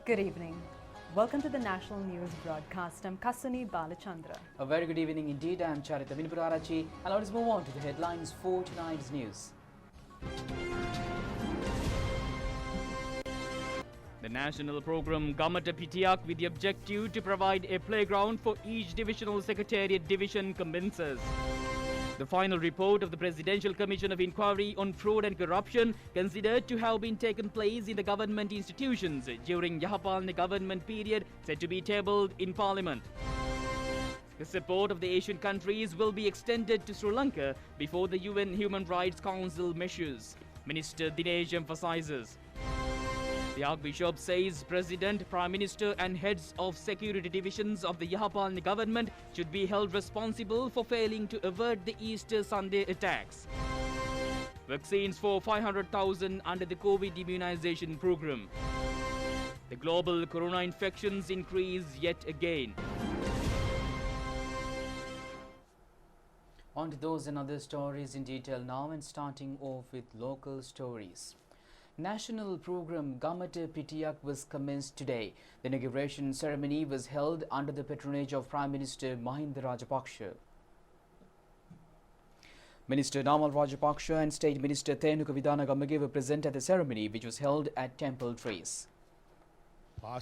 Good evening. Welcome to the National News Broadcast. I'm Kasuni Balachandra. A very good evening indeed. I'm Charita Minipurarachi, and let's move on to the headlines for tonight's news. The national program Gamata Pitiak with the objective to provide a playground for each divisional secretariat division commences. The final report of the Presidential Commission of Inquiry on Fraud and Corruption considered to have been taken place in the government institutions during Yahapalna government period said to be tabled in Parliament. The support of the Asian countries will be extended to Sri Lanka before the UN Human Rights Council measures, Minister Dinesh emphasizes. The Archbishop says President, Prime Minister and heads of security divisions of the Yahapalna government should be held responsible for failing to avert the Easter Sunday attacks. Vaccines for 500,000 under the COVID immunization program. The global corona infections increase yet again. On to those and other stories in detail now, and starting off with local stories. National program Gamata Pitiak was commenced today. The inauguration ceremony was held under the patronage of Prime Minister Mahinda Rajapaksa. Minister Namal Rajapaksa and State Minister Thenuka Vidanagamage were present at the ceremony, which was held at Temple Trace. Prime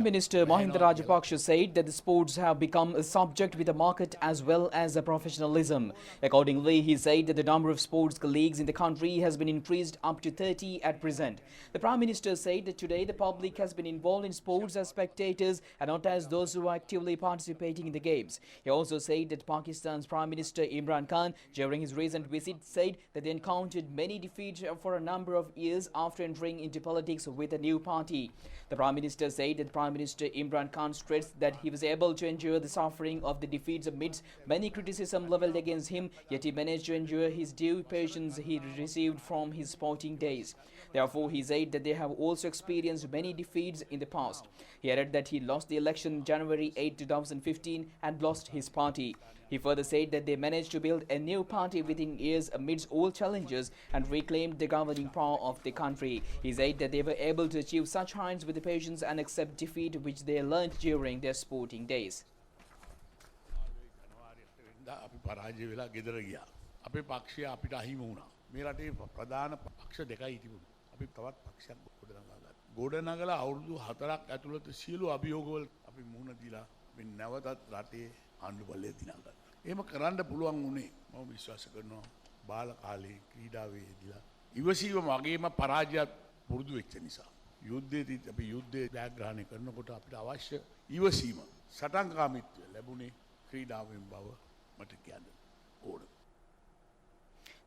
Minister Mahinda Rajapaksa said that the sports have become a subject with a market as well as a professionalism. Accordingly, he said that the number of sports colleagues in the country has been increased up to 30 at present. The Prime Minister said that today the public has been involved in sports as spectators and not as those who are actively participating in the games. He also said that Pakistan's Prime Minister Imran Khan, during his recent visit, said that they encountered many defeats for a number of years after entering into politics with a new party. The Prime Minister said that Prime Minister Imran Khan stressed that he was able to endure the suffering of the defeats amidst many criticism levelled against him, yet he managed to endure his due patience he received from his sporting days. Therefore, he said that they have also experienced many defeats in the past. He added that he lost the election January 8, 2015 and lost his party. He further said that they managed to build a new party within years amidst all challenges and reclaimed the governing power of the country. He said that they were able to achieve such heights with the patience and accept defeat which they learned during their sporting days. එහෙම කරන්න පුළුවන් වුණේ මම විශ්වාස කරනවා බාල කාලේ ක්‍රීඩාවේදීලා ඉවසීම වගේම පරාජයත් පුරුදු වෙච්ච නිසා යුද්ධයේදී අපි යුද්ධය ජයග්‍රහණය කරනකොට අපිට අවශ්‍ය ඉවසීම සටන්කාමීත්වය ලැබුණේ ක්‍රීඩාවෙන් බව මට කියන්න ඕන.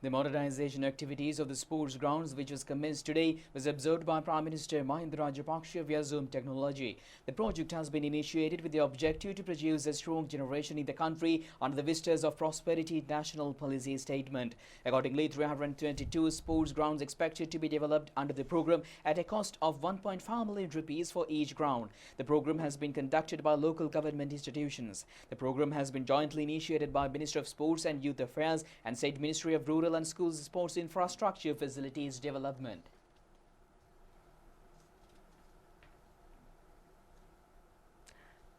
The modernization activities of the sports grounds, which was commenced today, was observed by Prime Minister Mahinda Rajapaksa via Zoom technology. The project has been initiated with the objective to produce a strong generation in the country under the Vistas of Prosperity National Policy Statement. Accordingly, 322 sports grounds expected to be developed under the program at a cost of 1.5 million rupees for each ground. The program has been conducted by local government institutions. The program has been jointly initiated by Minister of Sports and Youth Affairs and State Ministry of Rural and Schools Sports Infrastructure Facilities Development.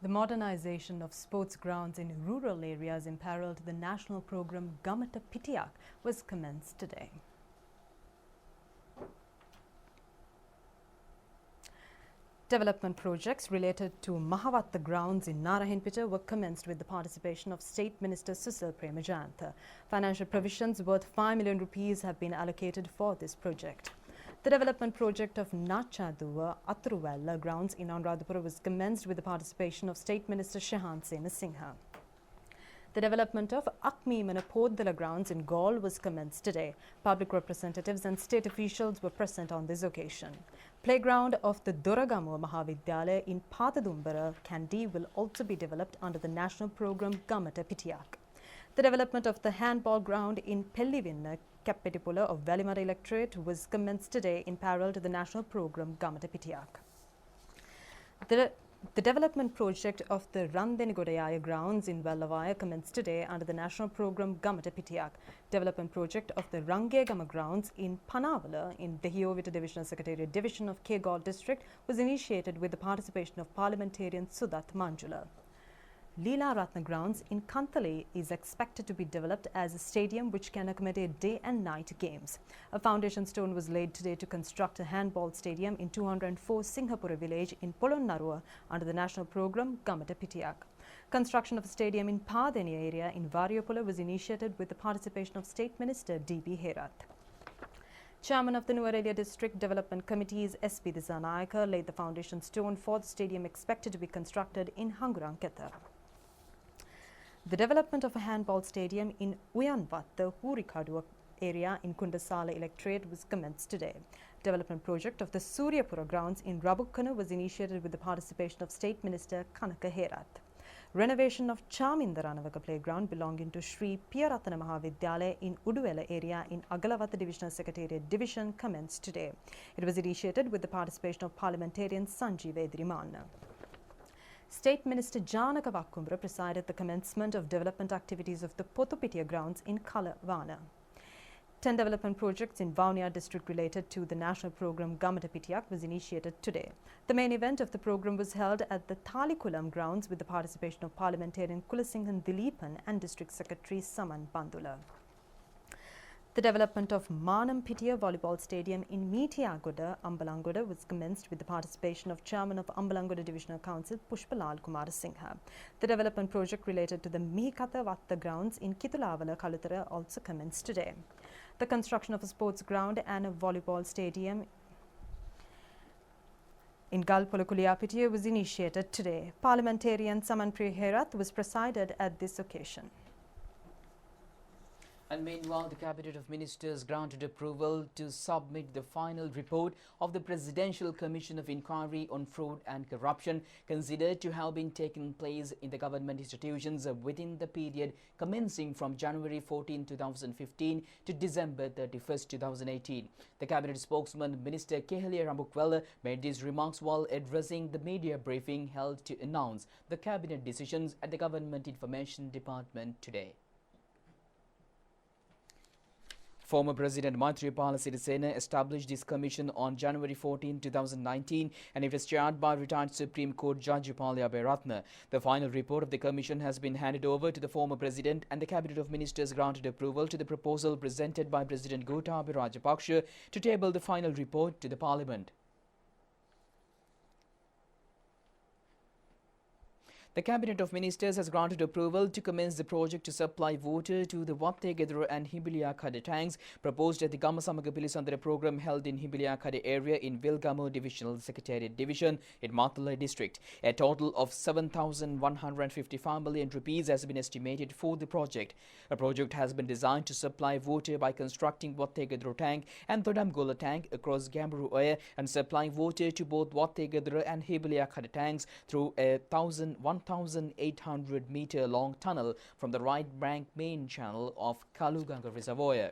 The modernization of sports grounds in rural areas in parallel to the national program Gamata Pitiak was commenced today. Development projects related to Mahavatta grounds in Narahenpita were commenced with the participation of State Minister Susil Premajayantha. Financial provisions worth 5 million rupees have been allocated for this project. The development project of Nachaduwa Atruvella grounds in Anuradhapura was commenced with the participation of State Minister Shahan Senasinghe. The development of Akmimana Poddala grounds in Gaul was commenced today. Public representatives and state officials were present on this occasion. Playground of the Doragamuwa Mahavidyalaya in Patadumbara, Kandy will also be developed under the national program Gamata Pitiak. The development of the handball ground in Pellivinna, Kappetipula of Valimara Electorate was commenced today in parallel to the national program Gamata Pitiak. The The development project of the Randenigodayaya grounds in Vellavaya commenced today under the national program Gamata Pitiyak. Development project of the Rangegama grounds in Panavala in Dehiyovita Divisional Secretariat Division of Kegol district was initiated with the participation of parliamentarian Sudat Manjula. Leela Ratna grounds in Kantale is expected to be developed as a stadium which can accommodate day and night games. A foundation stone was laid today to construct a handball stadium in 204 Singhapura village in Polonnarua under the national program Gamata Pitiyak. Construction of a stadium in Padeni area in Variopola was initiated with the participation of State Minister D.B. Herath. Chairman of the Nuwara District Development Committee's S.P. Disanayaka laid the foundation stone for the stadium expected to be constructed in Hangurang, Qatar. The development of a handball stadium in Uyanvat, the Hurikadua area in Kundasala electorate was commenced today. Development project of the Suryapura grounds in Rabukkana was initiated with the participation of State Minister Kanaka Herath. Renovation of Chamindaranavaka playground belonging to Sri Piyaratana Mahavidyalaya in Uduwela area in Agalavata Divisional Secretariat Division commenced today. It was initiated with the participation of parliamentarian Sanjeev Edrimana. State Minister Janaka Vakkumbra presided the commencement of development activities of the Potupitiya grounds in Kalavana. 10 development projects in Vaunia district related to the national program Gamata Pitiyak was initiated today. The main event of the program was held at the Thalikulam grounds with the participation of parliamentarian Kulasinghan Dileepan and District Secretary Saman Bandula. The development of Manam Pitiya Volleyball Stadium in Meetiyagoda, Ambalangoda was commenced with the participation of Chairman of Ambalangoda Divisional Council Pushpalal Kumar Singha. The development project related to the Mihikatha Vatta grounds in Kitulavala, Kalutara also commenced today. The construction of a sports ground and a volleyball stadium in Galpolakulia Pitiya was initiated today. Parliamentarian Samanpriya Herath was presided at this occasion. And meanwhile, the Cabinet of Ministers granted approval to submit the final report of the Presidential Commission of Inquiry on Fraud and Corruption considered to have been taken place in the government institutions within the period commencing from January 14, 2015 to December 31, 2018. The Cabinet spokesman, Minister Kehelia Rambukwala, made these remarks while addressing the media briefing held to announce the Cabinet decisions at the Government Information Department today. Former President Maithripala Sirisena established this commission on January 14, 2019 and it was chaired by retired Supreme Court Judge Upalya Beratna. The final report of the commission has been handed over to the former President and the Cabinet of Ministers granted approval to the proposal presented by President Gotabaya Rajapaksa to table the final report to the Parliament. The Cabinet of Ministers has granted approval to commence the project to supply water to the Wattegedra and Hibilia Khade tanks proposed at the Gamasamaga Pilisandra program held in Hibilia Khade area in Vilgamo Divisional Secretariat Division in Mathala district. A total of 7,155 million rupees has been estimated for the project. A project has been designed to supply water by constructing Wattegedra tank and Thodamgola tank across Gamburu area and supplying water to both Wattegedra and Hibilia Khade tanks through a 1,800 meter long tunnel from the right bank main channel of Kaluganga Reservoir.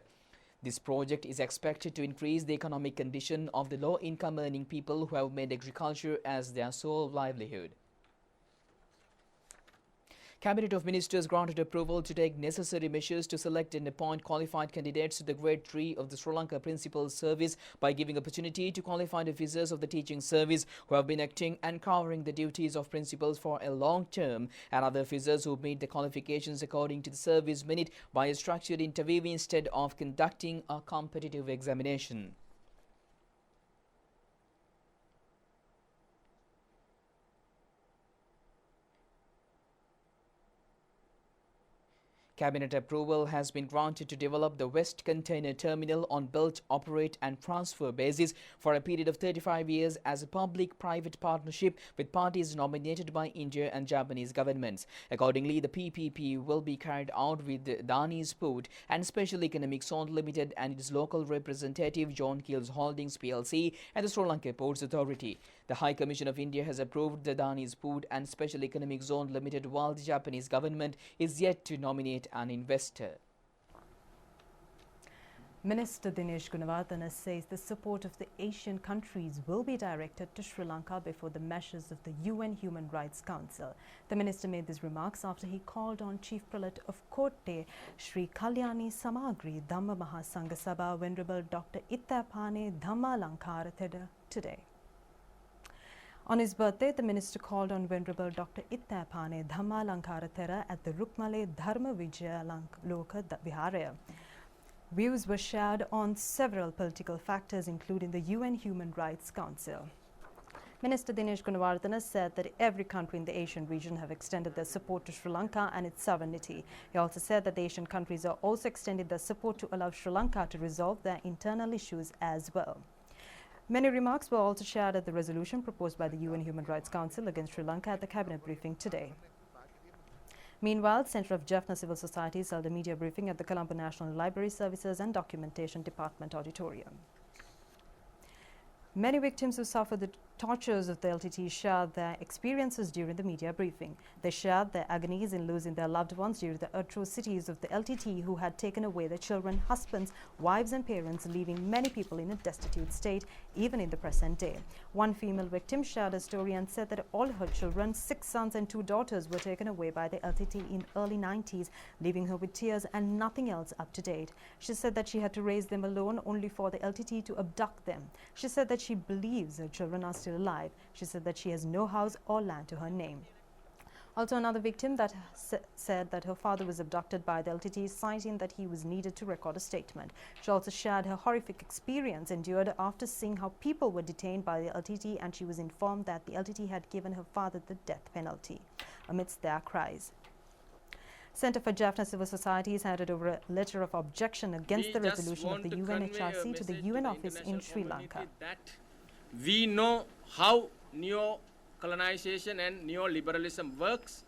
This project is expected to increase the economic condition of the low-income earning people who have made agriculture as their sole livelihood. Cabinet of Ministers granted approval to take necessary measures to select and appoint qualified candidates to the Grade 3 of the Sri Lanka Principal Service by giving opportunity to qualified officers of the teaching service who have been acting and covering the duties of principals for a long term and other officers who meet the qualifications according to the service minute by a structured interview instead of conducting a competitive examination. Cabinet approval has been granted to develop the West Container Terminal on build, operate and transfer basis for a period of 35 years as a public-private partnership with parties nominated by India and Japanese governments. Accordingly, the PPP will be carried out with the Adani's Port and Special Economic Zone Limited and its local representative John Keel's Holdings PLC and the Sri Lanka Ports Authority. The High Commission of India has approved the Adani's Port and Special Economic Zone Limited while the Japanese government is yet to nominate an investor. Minister Dinesh Gunawardena says the support of the Asian countries will be directed to Sri Lanka before the measures of the UN Human Rights Council. The minister made these remarks after he called on Chief Prelate of Kotte, Sri Kalyani Samagri Dhamma Mahasangha Sabha, Venerable Dr. Ittapane Dhammalankaratheda today. On his birthday, the minister called on Venerable Dr. Ittapane Dhammalankarathera at the Rukmale Dharma Vijaya Loka Viharaya. Views were shared on several political factors, including the UN Human Rights Council. Minister Dinesh Gunawardena said that every country in the Asian region have extended their support to Sri Lanka and its sovereignty. He also said that the Asian countries are also extending their support to allow Sri Lanka to resolve their internal issues as well. Many remarks were also shared at the resolution proposed by the UN Human Rights Council against Sri Lanka at the cabinet briefing today. Meanwhile, Centre of Jaffna Civil Societies held a media briefing at the Colombo National Library Services and Documentation Department Auditorium. Many victims who suffered the tortures of the LTT shared their experiences during the media briefing. They shared their agonies in losing their loved ones during the atrocities of the LTT, who had taken away their children, husbands, wives and parents, leaving many people in a destitute state, even in the present day. One female victim shared a story and said that all her children, 6 sons and 2 daughters, were taken away by the LTT in early 90s, leaving her with tears and nothing else up to date. She said that she had to raise them alone, only for the LTT to abduct them. She said that she believes her children are still alive. She said that she has no house or land to her name. Also, another victim that said that her father was abducted by the LTT, citing that he was needed to record a statement. She also shared her horrific experience endured after seeing how people were detained by the LTT, and she was informed that the LTT had given her father the death penalty. Amidst their cries, Centre for Jaffna Civil Societies handed over a letter of objection against the resolution of the UNHRC to the UN office in Sri Lanka. That we know how neo-colonization and neoliberalism works.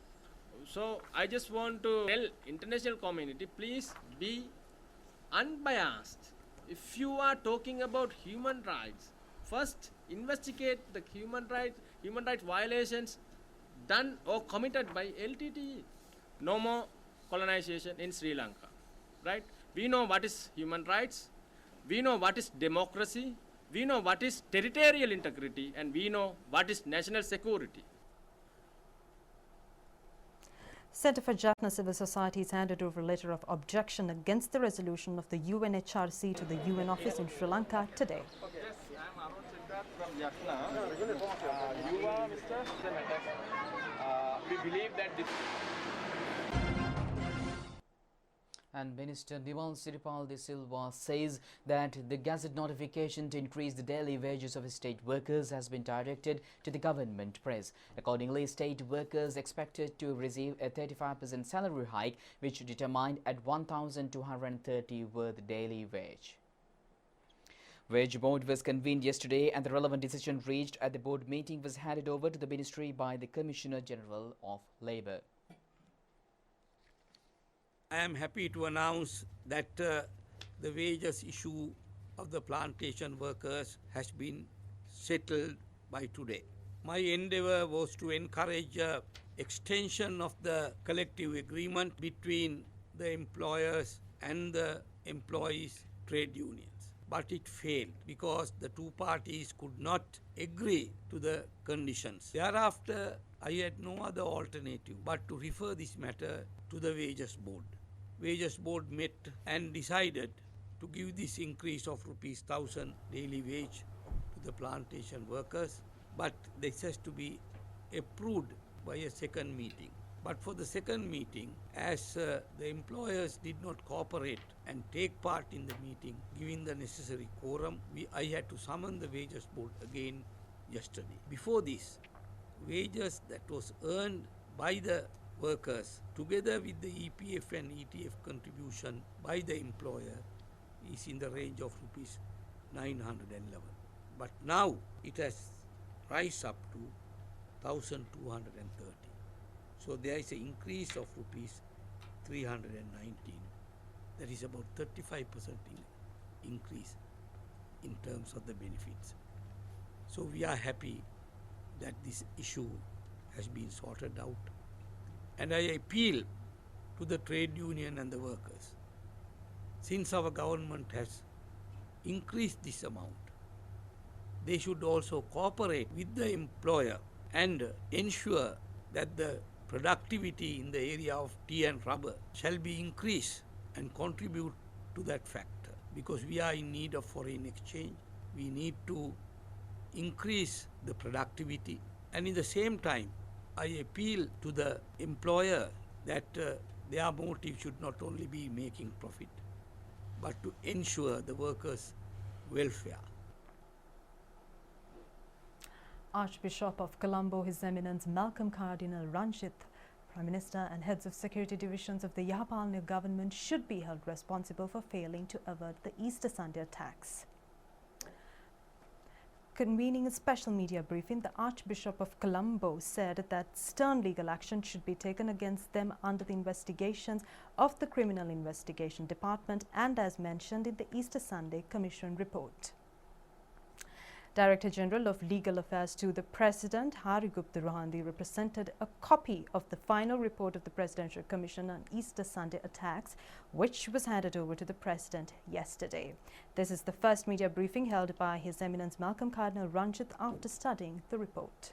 So I just want to tell international community, please be unbiased. If you are talking about human rights, first investigate the human rights violations done or committed by LTTE. No more colonization in Sri Lanka, right? We know what is human rights, we know what is democracy, we know what is territorial integrity, and we know what is national security. Centre for Jaffna Civil Societies handed over a letter of objection against the resolution of the UNHRC to the UN office in Sri Lanka today. Yes, I am Arun Siddharth from Jaffna. You are Mr. Senator. We believe that this... And Minister Nimal Siripal de Silva says that the Gazette notification to increase the daily wages of state workers has been directed to the government press. Accordingly, state workers expected to receive a 35% salary hike, which determined at 1,230 worth daily wage. Wage board was convened yesterday, and the relevant decision reached at the board meeting was handed over to the ministry by the Commissioner General of Labour. I am happy to announce that the wages issue of the plantation workers has been settled by today. My endeavour was to encourage extension of the collective agreement between the employers and the employees' trade unions. But it failed because the two parties could not agree to the conditions. Thereafter, I had no other alternative but to refer this matter to the wages board. Wages board met and decided to give this increase of ₹1,000 daily wage to the plantation workers, but this has to be approved by a second meeting. But for the second meeting, as the employers did not cooperate and take part in the meeting, giving the necessary quorum, I had to summon the wages board again yesterday. Before this, wages that was earned by the workers together with the EPF and ETF contribution by the employer is in the range of ₹911. But now it has rise up to 1,230. So there is an increase of ₹319. That is about 35% increase in terms of the benefits. So we are happy that this issue has been sorted out. And I appeal to the trade union and the workers. Since our government has increase this amount. They should also cooperate with the employer and ensure that the productivity in the area of tea and rubber shall be increased and contribute to that factor, because we are in need of foreign exchange. We need to increase the productivity, and in the same time I appeal to the employer that their motive should not only be making profit but to ensure the workers' welfare. Archbishop of Colombo, His Eminence Malcolm Cardinal Ranjith, Prime Minister and heads of security divisions of the Yahapalnya government should be held responsible for failing to avert the Easter Sunday attacks. Convening a special media briefing, the Archbishop of Colombo said that stern legal action should be taken against them under the investigations of the Criminal Investigation Department and as mentioned in the Easter Sunday Commission report. Director General of Legal Affairs to the President, Hari Gupta Rohandi, represented a copy of the final report of the Presidential Commission on Easter Sunday attacks, which was handed over to the President yesterday. This is the first media briefing held by His Eminence Malcolm Cardinal Ranjith after studying the report.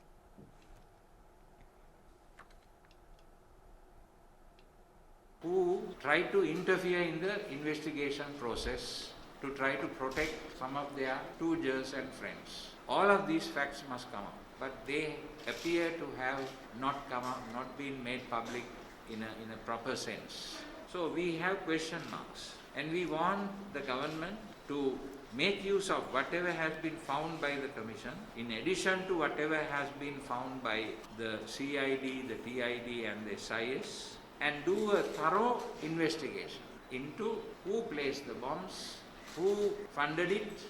Who tried to interfere in the investigation process to try to protect some of their stooges and friends. All of these facts must come out, but they appear to have not come out, not been made public in a proper sense. So we have question marks, and we want the government to make use of whatever has been found by the Commission, in addition to whatever has been found by the CID, the TID and the SIS, and do a thorough investigation into who placed the bombs, who funded it,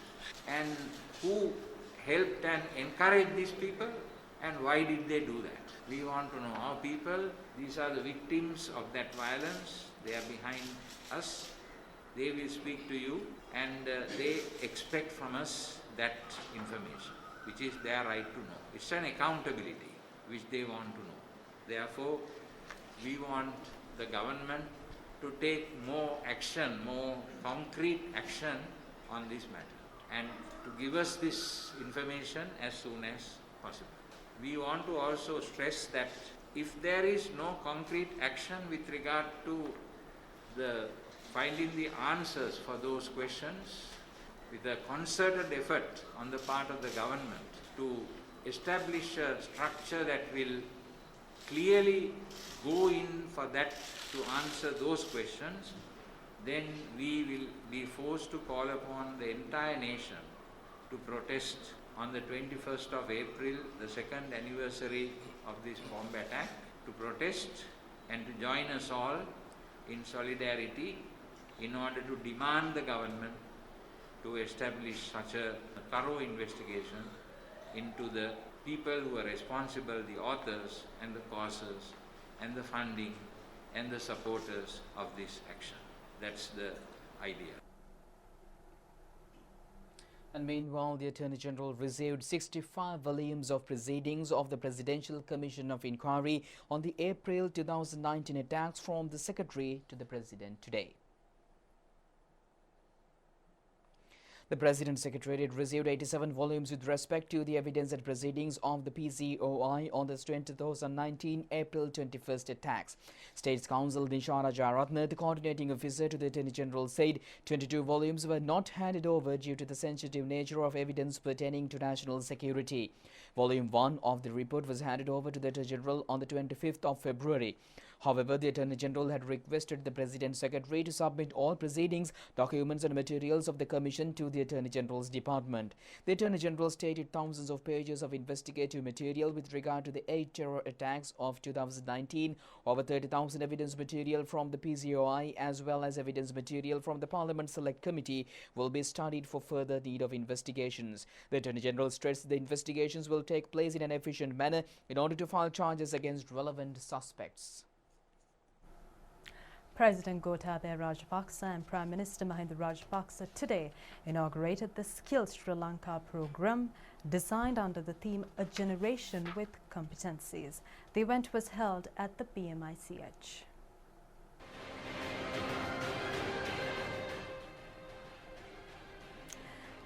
and who helped and encouraged these people, and why did they do that. We want to know our people. These are the victims of that violence. They are behind us. They will speak to you, and they expect from us that information, which is their right to know. It's an accountability which they want to know. Therefore, we want the government to take more action, more concrete action on this matter, and to give us this information as soon as possible. We want to also stress that if there is no concrete action with regard to the finding the answers for those questions, with a concerted effort on the part of the government to establish a structure that will clearly go in for that to answer those questions, then we will be forced to call upon the entire nation to protest on the 21st of April, the second anniversary of this bomb attack, to protest and to join us all in solidarity in order to demand the government to establish such a thorough investigation into the people who are responsible, the authors and the causes and the funding and the supporters of this action. That's the idea. And meanwhile, the Attorney General received 65 volumes of proceedings of the Presidential Commission of Inquiry on the April 2019 attacks from the Secretary to the President today. The President's Secretariat received 87 volumes with respect to the evidence and proceedings of the PCOI on the 2019 April 21st attacks. States Counsel Nishara Jaratna, the coordinating officer to the Attorney General, said 22 volumes were not handed over due to the sensitive nature of evidence pertaining to national security. Volume 1 of the report was handed over to the Attorney General on the 25th of February. However, the Attorney General had requested the President's Secretary to submit all proceedings, documents and materials of the Commission to the Attorney General's Department. The Attorney General stated thousands of pages of investigative material with regard to the 8 terror attacks of 2019, over 30,000 evidence material from the PCOI as well as evidence material from the Parliament Select Committee will be studied for further need of investigations. The Attorney General stressed the investigations will take place in an efficient manner in order to file charges against relevant suspects. President Gotabaya Rajapaksa and Prime Minister Mahinda Rajapaksa today inaugurated the Skill Sri Lanka program designed under the theme A Generation with Competencies. The event was held at the PMICH.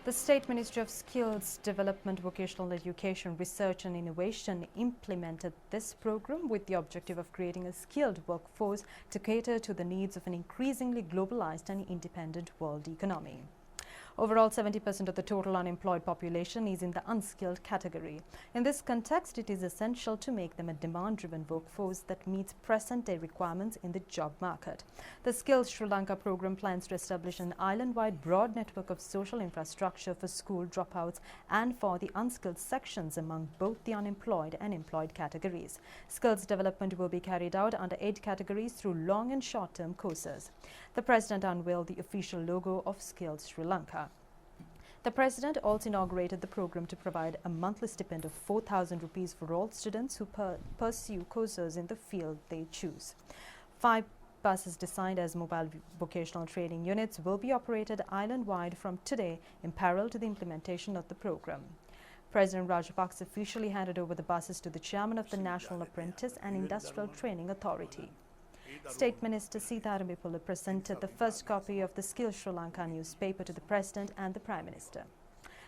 The State Ministry of Skills Development, Vocational Education, Research and Innovation implemented this program with the objective of creating a skilled workforce to cater to the needs of an increasingly globalized and independent world economy. Overall, 70% of the total unemployed population is in the unskilled category. In this context, it is essential to make them a demand-driven workforce that meets present-day requirements in the job market. The Skills Sri Lanka program plans to establish an island-wide broad network of social infrastructure for school dropouts and for the unskilled sections among both the unemployed and employed categories. Skills development will be carried out under 8 categories through long and short-term courses. The President unveiled the official logo of Skills Sri Lanka. The President also inaugurated the program to provide a monthly stipend of 4,000 rupees for all students who pursue courses in the field they choose. 5 buses designed as mobile vocational training units will be operated island-wide from today in parallel to the implementation of the program. President Rajapaksa officially handed over the buses to the chairman of the National Apprentice and Industrial Training Authority. State Minister Sitharam Epula presented the first copy of the Skills Sri Lanka newspaper to the President and the Prime Minister.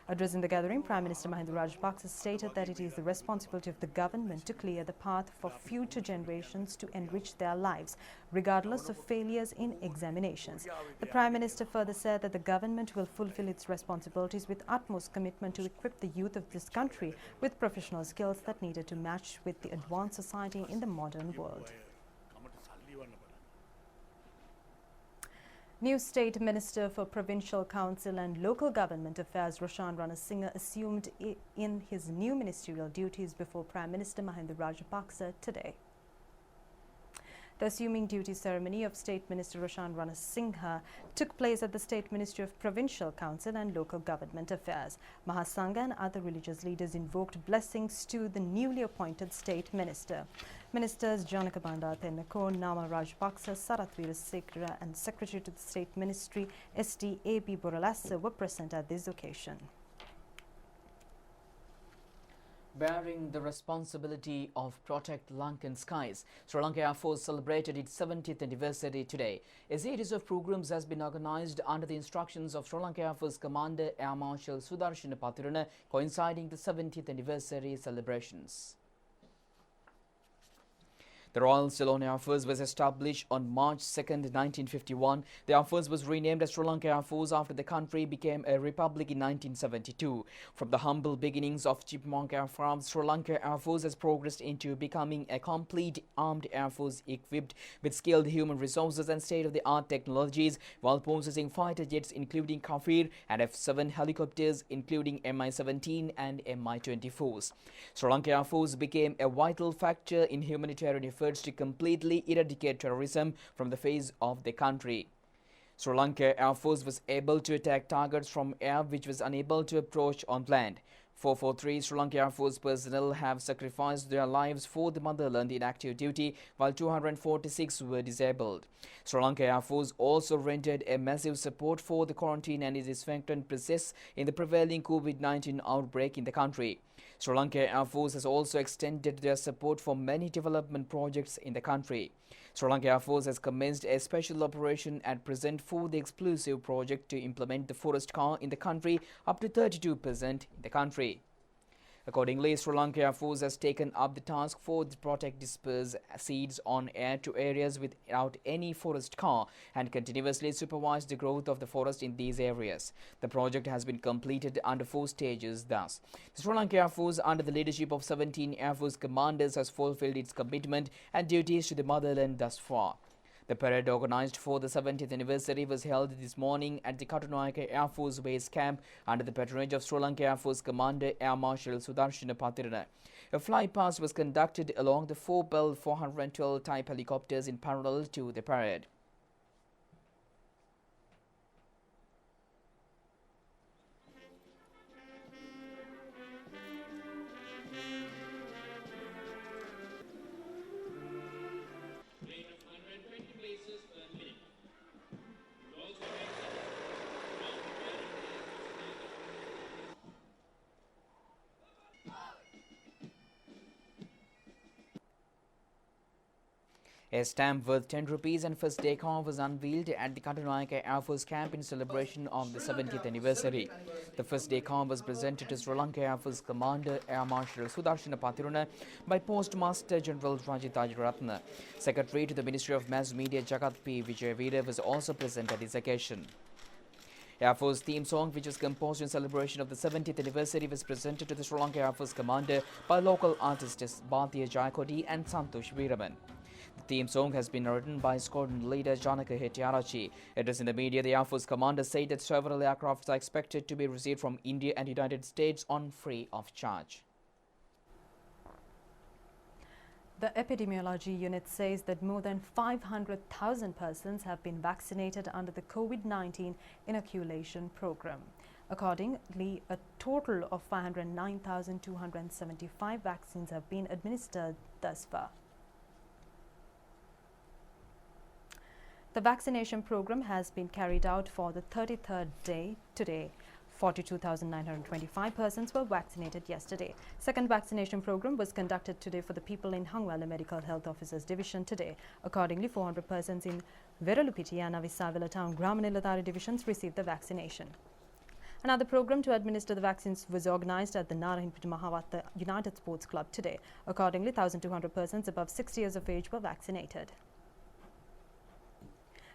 Addressing the gathering, Prime Minister Mahinda Rajapaksa stated that it is the responsibility of the government to clear the path for future generations to enrich their lives, regardless of failures in examinations. The Prime Minister further said that the government will fulfill its responsibilities with utmost commitment to equip the youth of this country with professional skills that needed to match with the advanced society in the modern world. New State Minister for Provincial Council and Local Government Affairs Roshan Ranasinghe assumed in his new ministerial duties before Prime Minister Mahinda Rajapaksa today. The assuming duty ceremony of State Minister Roshan Ranasinghe took place at the State Ministry of Provincial Council and Local Government Affairs. Mahasangha and other religious leaders invoked blessings to the newly appointed State Minister. Ministers Janaka Banda Tennako, Nama Rajapaksa, Sarath Weerasekara and Secretary to the State Ministry SD A.B. Boralassa were present at this occasion. Bearing the responsibility of Protect Lankan Skies, Sri Lanka Air Force celebrated its 70th anniversary today. A series of programs has been organized under the instructions of Sri Lanka Air Force Commander Air Marshal Sudarshana Pathirana, coinciding the 70th anniversary celebrations. The Royal Ceylon Air Force was established on March 2, 1951. The Air Force was renamed as Sri Lanka Air Force after the country became a republic in 1972. From the humble beginnings of chipmunk aircraft, Sri Lanka Air Force has progressed into becoming a complete armed air force equipped with skilled human resources and state-of-the-art technologies while possessing fighter jets including Kafir and F-7 helicopters including Mi-17 and Mi-24s. Sri Lanka Air Force became a vital factor in humanitarian efforts to completely eradicate terrorism from the face of the country. Sri Lanka Air Force was able to attack targets from air which was unable to approach on land. 443 Sri Lanka Air Force personnel have sacrificed their lives for the motherland in active duty, while 246 were disabled. Sri Lanka Air Force also rendered a massive support for the quarantine and disinfectant process in the prevailing COVID-19 outbreak in the country. Sri Lanka Air Force has also extended their support for many development projects in the country. Sri Lanka Air Force has commenced a special operation at present for the explosive project to implement the forest car in the country up to 32% in the country. Accordingly, Sri Lanka Air Force has taken up the task for the protect disperse seeds on air to areas without any forest car and continuously supervise the growth of the forest in these areas. The project has been completed under 4 stages thus. The Sri Lanka Air Force, under the leadership of 17 Air Force commanders, has fulfilled its commitment and duties to the motherland thus far. The parade organized for the 70th anniversary was held this morning at the Katunayake Air Force Base Camp under the patronage of Sri Lanka Air Force Commander Air Marshal Sudarshana Pathirana. A flypast was conducted along the 4 Bell 412 type helicopters in parallel to the parade. A stamp worth 10 rupees and first day car was unveiled at the ChannelEye Air Force camp in celebration of the 70th anniversary. The first day car was presented to Sri Lanka Air Force Commander Air Marshal Sudarshana Pathiruna by Postmaster General Rajit Ajaratna. Secretary to the Ministry of Mass Media Jagat P. Vijayveera was also present at this occasion. Air Force theme song, which was composed in celebration of the 70th anniversary, was presented to the Sri Lanka Air Force Commander by local artists Bhathiya Jayakodi and Santosh Veeraman. The theme song has been written by Squadron Leader Janaka Hettiarachi. Addressing the media, the Air Force Commander said that several aircrafts are expected to be received from India and United States on free of charge. The epidemiology unit says that more than 500,000 persons have been vaccinated under the COVID-19 inoculation program. Accordingly, a total of 509,275 vaccines have been administered thus far. The vaccination program has been carried out for the 33rd day today. 42,925 persons were vaccinated yesterday. Second vaccination program was conducted today for the people in Hangwala Medical Health Officers Division today. Accordingly, 400 persons in Veralupiti and Avisavila Town Gramaniladari divisions received the vaccination. Another program to administer the vaccines was organized at the Narahinpita Mahavatta United Sports Club today. Accordingly, 1,200 persons above 60 years of age were vaccinated.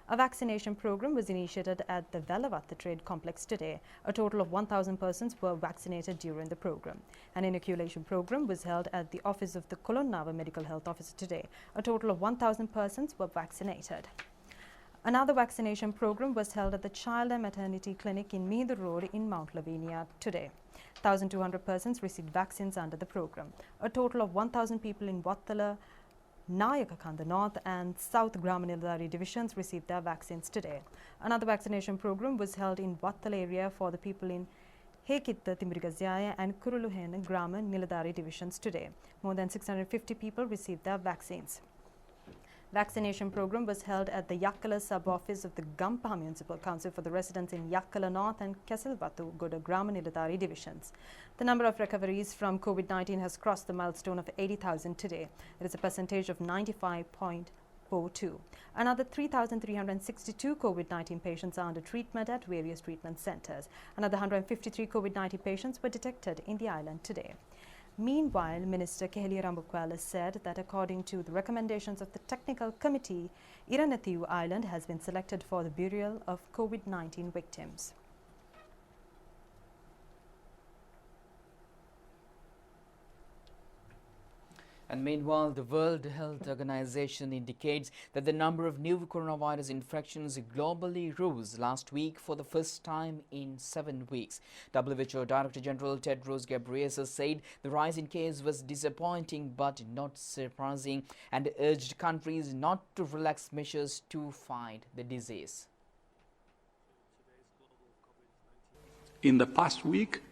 A vaccination program was initiated at the Velavatta Trade Complex today. A total of 1,000 persons were vaccinated during the program. An inoculation program was held at the office of the Kolonnava Medical Health Officer today. A total of 1,000 persons were vaccinated. Another vaccination program was held at the Child and Maternity Clinic in Meadur Road in Mount Lavinia today. 1,200 persons received vaccines under the program. A total of 1,000 people in Vattala, Nayakakanda North and South Gramaniladari divisions received their vaccines today. Another vaccination program was held in Vattala area for the people in Hekitta, Timbrigazaya and Kuruluhen Grama Niladari divisions today. More than 650 people received their vaccines. Vaccination program was held at the Yakkala sub-office of the Gampaha Municipal Council for the residents in Yakkala North and Kesilvattu Goda Gramaniladari divisions. The number of recoveries from COVID-19 has crossed the milestone of 80,000 today. It is a percentage of 95.42. Another 3,362 COVID-19 patients are under treatment at various treatment centers. Another 153 COVID-19 patients were detected in the island today. Meanwhile, Minister Keheliya Rambukwala said that according to the recommendations of the technical committee, Iranathivu Island has been selected for the burial of COVID-19 victims. And meanwhile, the World Health Organization indicates that the number of new coronavirus infections globally rose last week for the first time in 7 weeks. WHO Director General Tedros Ghebreyesus said the rise in cases was disappointing but not surprising and urged countries not to relax measures to fight the disease. In the past week,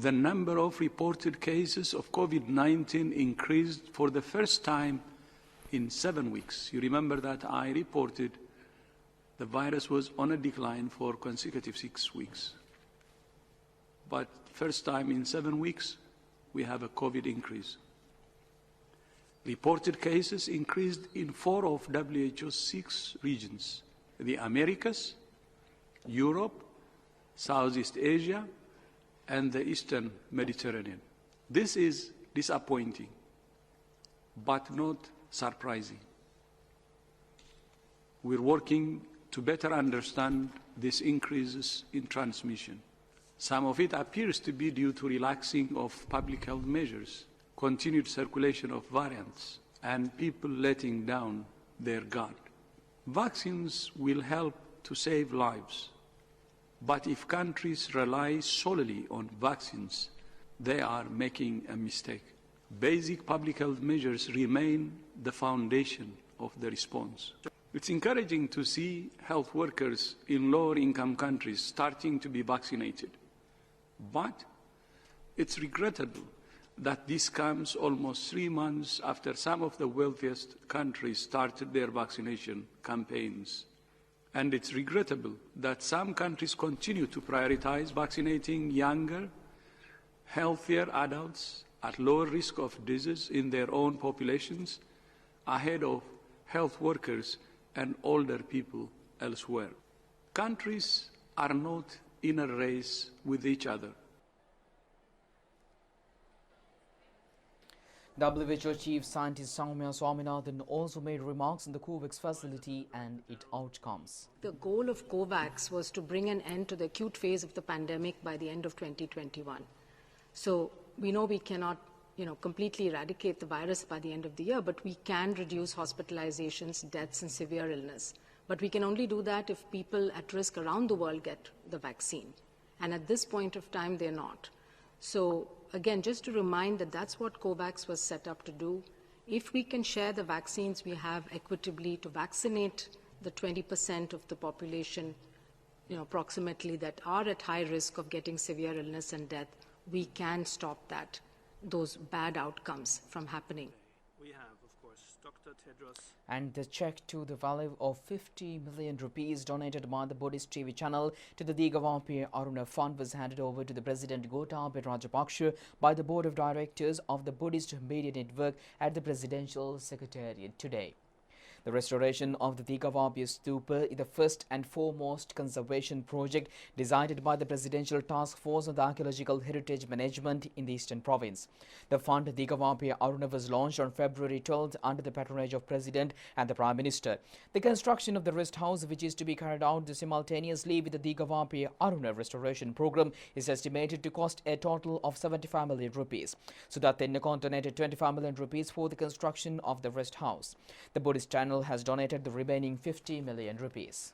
the number of reported cases of COVID-19 increased for the first time in 7 weeks. You remember that I reported the virus was on a decline for consecutive 6 weeks. But first time in 7 weeks, we have a COVID increase. Reported cases increased in 4 of WHO's 6 regions: the Americas, Europe, Southeast Asia, and the Eastern Mediterranean. This is disappointing, but not surprising. We're working to better understand these increases in transmission. Some of it appears to be due to relaxing of public health measures, continued circulation of variants, and people letting down their guard. Vaccines will help to save lives. But if countries rely solely on vaccines, they are making a mistake. Basic public health measures remain the foundation of the response. It's encouraging to see health workers in lower-income countries starting to be vaccinated. But it's regrettable that this comes almost 3 months after some of the wealthiest countries started their vaccination campaigns. And it's regrettable that some countries continue to prioritize vaccinating younger, healthier adults at lower risk of disease in their own populations ahead of health workers, and older people elsewhere. Countries are not in a race with each other. WHO Chief Scientist Soumya Swaminathan also made remarks on the COVAX facility and its outcomes. The goal of COVAX was to bring an end to the acute phase of the pandemic by the end of 2021. So we know we cannot, completely eradicate the virus by the end of the year, but we can reduce hospitalizations, deaths, and severe illness. But we can only do that if people at risk around the world get the vaccine. And at this point of time, they're not. So again, just to remind that that's what COVAX was set up to do. If we can share the vaccines we have equitably to vaccinate the 20% of the population, approximately, that are at high risk of getting severe illness and death, we can stop those bad outcomes from happening. We have, of course, Dr. Tedros. And the check to the value of 50 million rupees donated by the Buddhist TV channel to the Digavapi Aruna Fund was handed over to the President Gotabaya Rajapaksa by the Board of Directors of the Buddhist Media Network at the Presidential Secretariat today. The restoration of the Digavapi Stupa is the first and foremost conservation project decided by the Presidential Task Force on the Archaeological Heritage Management in the Eastern Province. The fund Digavapi Aruna was launched on February 12th under the patronage of President and the Prime Minister. The construction of the rest house, which is to be carried out simultaneously with the Digavapi Aruna restoration program, is estimated to cost a total of 75 million rupees. Sudat Tennakon donated 25 million rupees for the construction of the rest house. The Buddhist channel has donated the remaining 50 million rupees.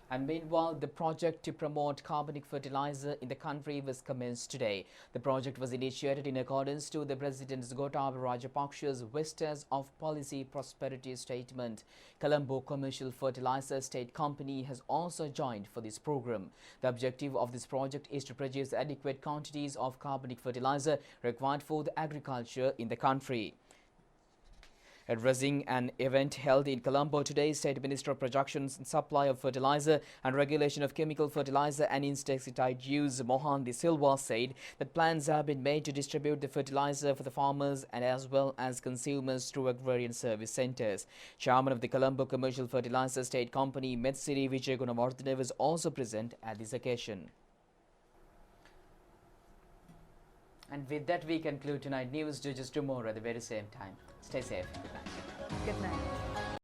And meanwhile, the project to promote carbonic fertilizer in the country was commenced today. The project was initiated in accordance to the President Gotabaya Rajapaksa's Vistas of Policy Prosperity statement. Colombo Commercial Fertilizer State Company has also joined for this program. The objective of this project is to produce adequate quantities of carbonic fertilizer required for the agriculture in the country. Addressing an event held in Colombo today, State Minister of Productions and Supply of Fertilizer and Regulation of Chemical Fertilizer and Insecticide Use, Mohan De Silva, said that plans have been made to distribute the fertilizer for the farmers and as well as consumers through agrarian service centres. Chairman of the Colombo Commercial Fertilizer State Company, Metsiri Vijay Gunawardene, was also present at this occasion. And with that, we conclude tonight news. Do just tomorrow at the very same time. Stay safe. Good night. Good night.